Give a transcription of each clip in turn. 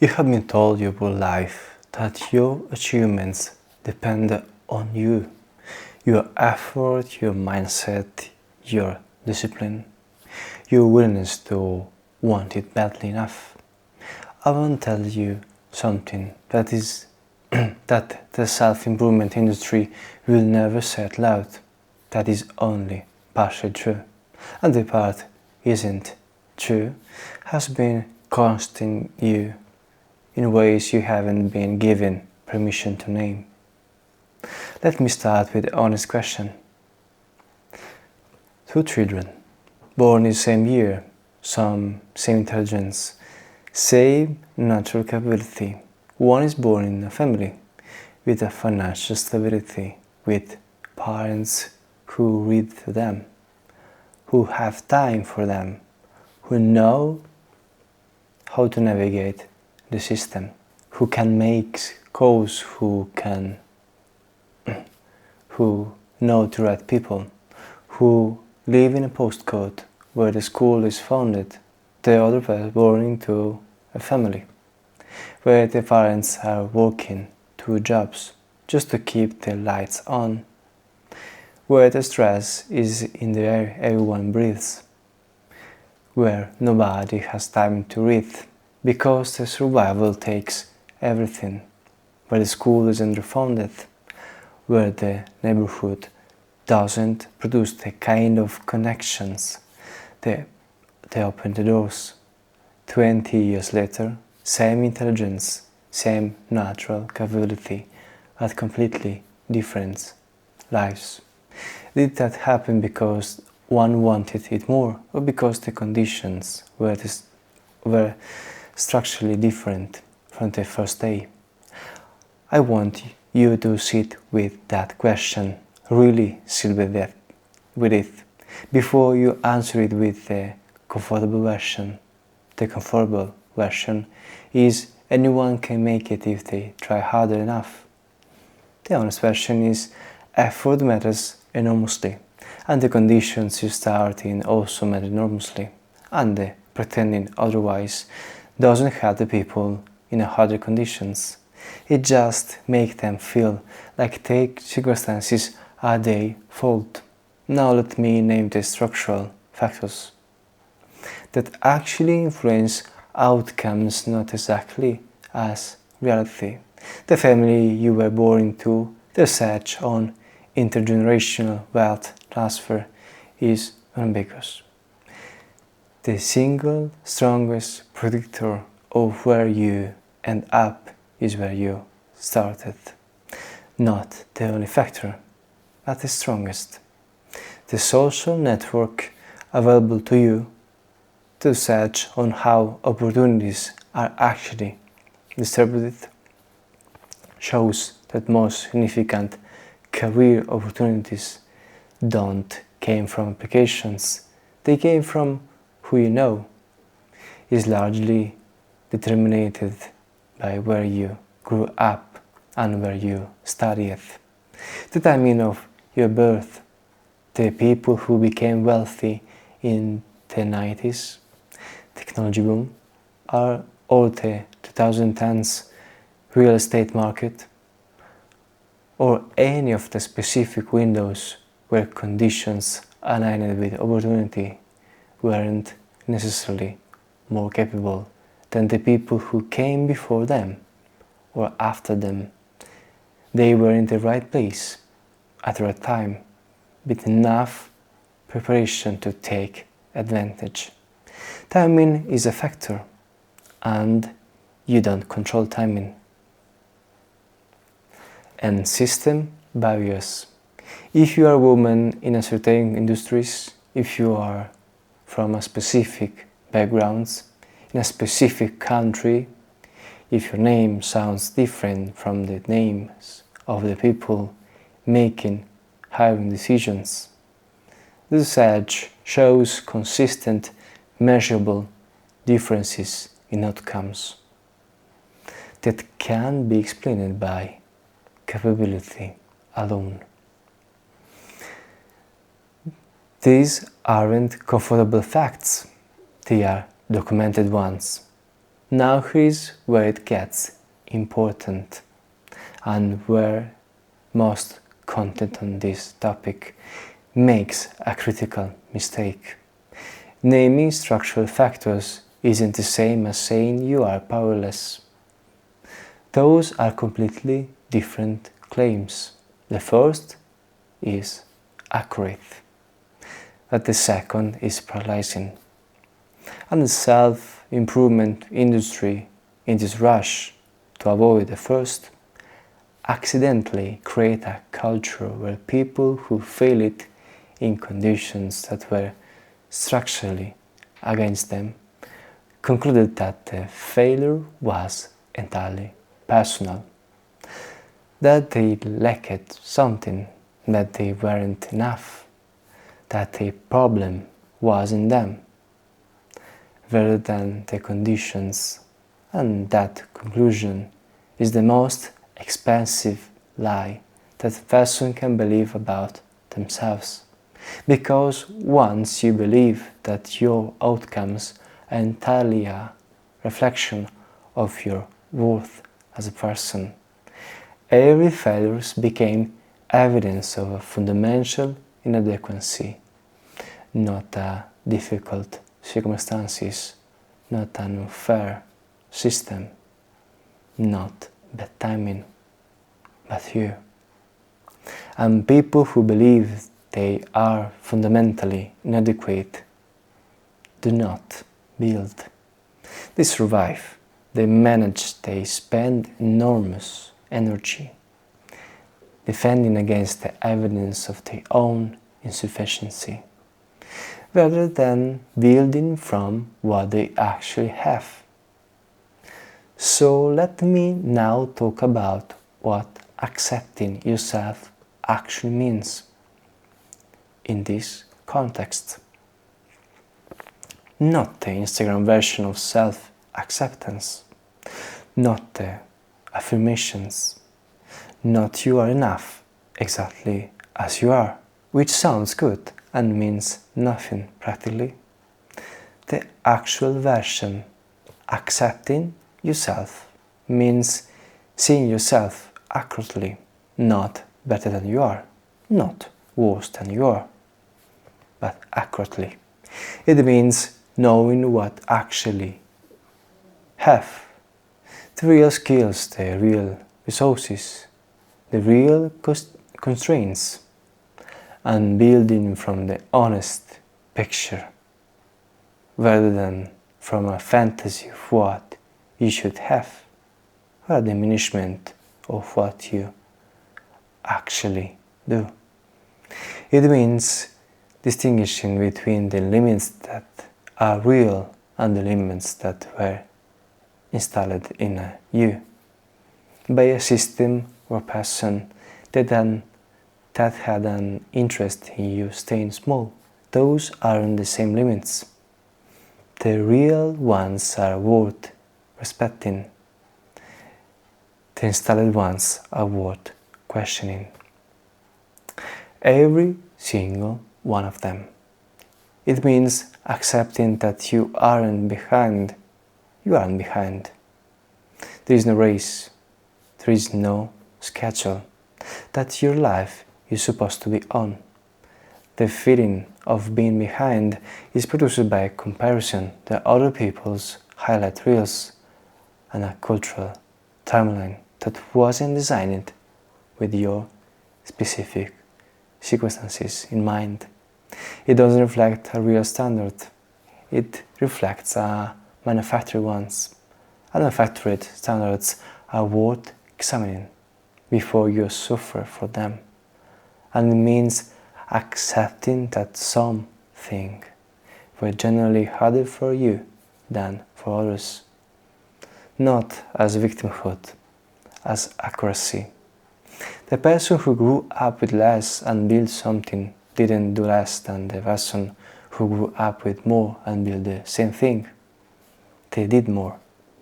You have been told your whole life that your achievements depend on you, your effort, your mindset, your discipline, your willingness to want it badly enough. I want to tell you something that is that the self-improvement industry will never say out loud. That is only partially true. And the part isn't true has been costing you in ways you haven't been given permission to name. Let me start with an honest question. Two children, born in the same year, same intelligence, same natural capability. One is born in a family with a financial stability, with parents who read to them, who have time for them, who know how to navigate the system, who can make calls, who know the right people, who live in a postcode where the school is founded. The other person born into a family where the parents are working 2 jobs just to keep the lights on, where the stress is in the air everyone breathes, where nobody has time to read because the survival takes everything, where the school is underfunded, where the neighborhood doesn't produce the kind of connections they open the doors. 20 years later, same intelligence, same natural capability, but completely different lives. Did that happen because one wanted it more, or because the conditions were structurally different from the first day? I want you to sit with that question, really sit with it, before you answer it with the comfortable version. The comfortable version is anyone can make it if they try harder enough. The honest version is effort matters enormously, and the conditions you start in also matter enormously, and the pretending otherwise doesn't help the people in harder conditions. It just makes them feel like their circumstances are their fault. Now let me name the structural factors that actually influence outcomes, not exactly as reality. The family you were born into, the research on intergenerational wealth transfer is unambiguous. The single strongest predictor of where you end up is where you started. Not the only factor, but the strongest. The social network available to you, the research on how opportunities are actually distributed, shows that most significant career opportunities don't came from applications, they came from who you know. Is largely determined by where you grew up and where you studied. The timing of your birth, the people who became wealthy in the 90s, technology boom, or the 2010s real estate market, or any of the specific windows where conditions aligned with opportunity weren't necessarily more capable than the people who came before them or after them. They were in the right place at the right time with enough preparation to take advantage. Timing is a factor, and you don't control timing. And system barriers. If you are a woman in a certain industries, if you are from a specific background, in a specific country, if your name sounds different from the names of the people making hiring decisions, the research shows consistent, measurable differences in outcomes that can be explained by capability alone. These aren't comfortable facts, they are documented ones. Now here's where it gets important, and where most content on this topic makes a critical mistake. Naming structural factors isn't the same as saying you are powerless. Those are completely different claims. The first is accurate, but the second is paralyzing. And the self-improvement industry, in this rush to avoid the first, accidentally create a culture where people who fail it in conditions that were structurally against them concluded that the failure was entirely personal, that they lacked something, that they weren't enough, that the problem was in them rather than the conditions. And that conclusion is the most expensive lie that a person can believe about themselves. Because once you believe that your outcomes are entirely a reflection of your worth as a person, every failure became evidence of a fundamental inadequacy, not a difficult circumstances, not an unfair system, not bad timing, but you. And people who believe they are fundamentally inadequate do not build. They survive, they manage, they spend enormous energy defending against the evidence of their own insufficiency, rather than building from what they actually have. So let me now talk about what accepting yourself actually means in this context. Not the Instagram version of self-acceptance, not the affirmations, not you are enough exactly as you are, which sounds good and means nothing practically. The actual version, accepting yourself, means seeing yourself accurately, not better than you are, not worse than you are, but accurately. It means knowing what actually have, the real skills, the real resources, the real constraints, and building from the honest picture rather than from a fantasy of what you should have, or a diminishment of what you actually do. It means distinguishing between the limits that are real and the limits that were installed in you by a system or person that had an interest in you staying small. Those aren't the same limits. The real ones are worth respecting. The installed ones are worth questioning. Every single one of them. It means accepting that you aren't behind. You aren't behind. There is no race. There is no schedule that your life is supposed to be on. The feeling of being behind is produced by comparison to other people's highlight reels and a cultural timeline that wasn't designed with your specific circumstances in mind. It doesn't reflect a real standard. It reflects a manufactured ones. And manufactured standards are worth examining before you suffer for them. And it means accepting that something were generally harder for you than for others. Not as victimhood, as accuracy. The person who grew up with less and built something didn't do less than the person who grew up with more and built the same thing. They did more,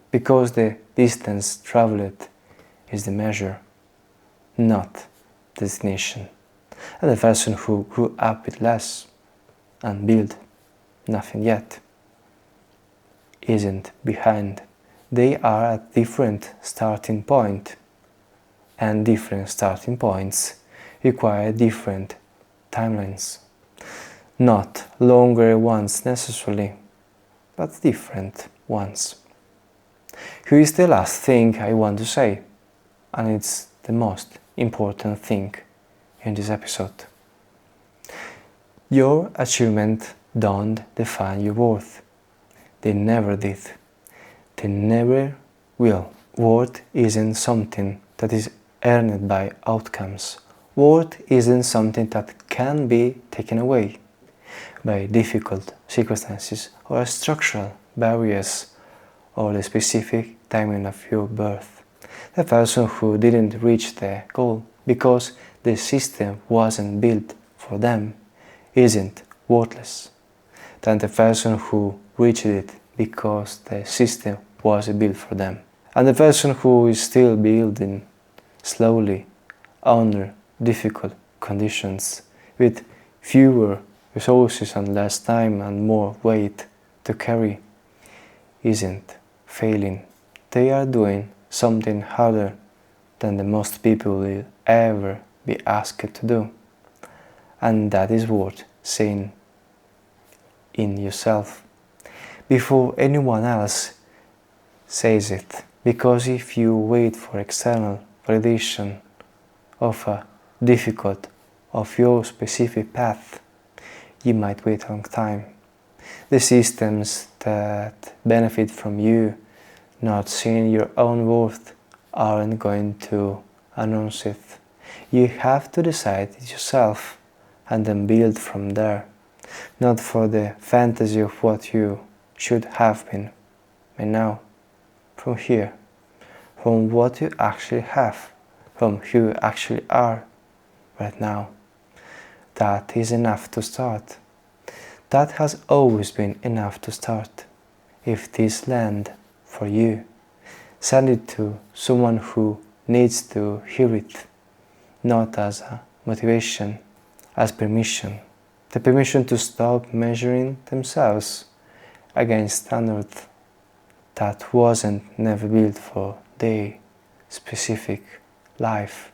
because the distance traveled is the measure, not the destination. And the person who grew up with less and built nothing yet isn't behind, they are at different starting point, and different starting points require different timelines. Not longer ones necessarily, but different ones. Here is the last thing I want to say, and it's the most important thing in this episode. Your achievements don't define your worth. They never did. They never will. Worth isn't something that is earned by outcomes. Worth isn't something that can be taken away by difficult circumstances or structural barriers or the specific timing of your birth. The person who didn't reach the goal because the system wasn't built for them isn't worthless than the person who reached it because the system was built for them. And the person who is still building slowly under difficult conditions with fewer resources and less time and more weight to carry isn't failing. They are doing something harder than the most people will ever be asked to do. And that is worth saying in yourself before anyone else says it. Because if you wait for external validation of a difficult of your specific path, you might wait a long time. The systems that benefit from you not seeing your own worth aren't going to announce it. You have to decide it yourself and then build from there, not for the fantasy of what you should have been by now. From here, from what you actually have, from who you actually are right now. That is enough to start. That has always been enough to start. If this lands for you, send it to someone who needs to hear it, not as a motivation, as permission. The permission to stop measuring themselves against standards that wasn't never built for their specific life.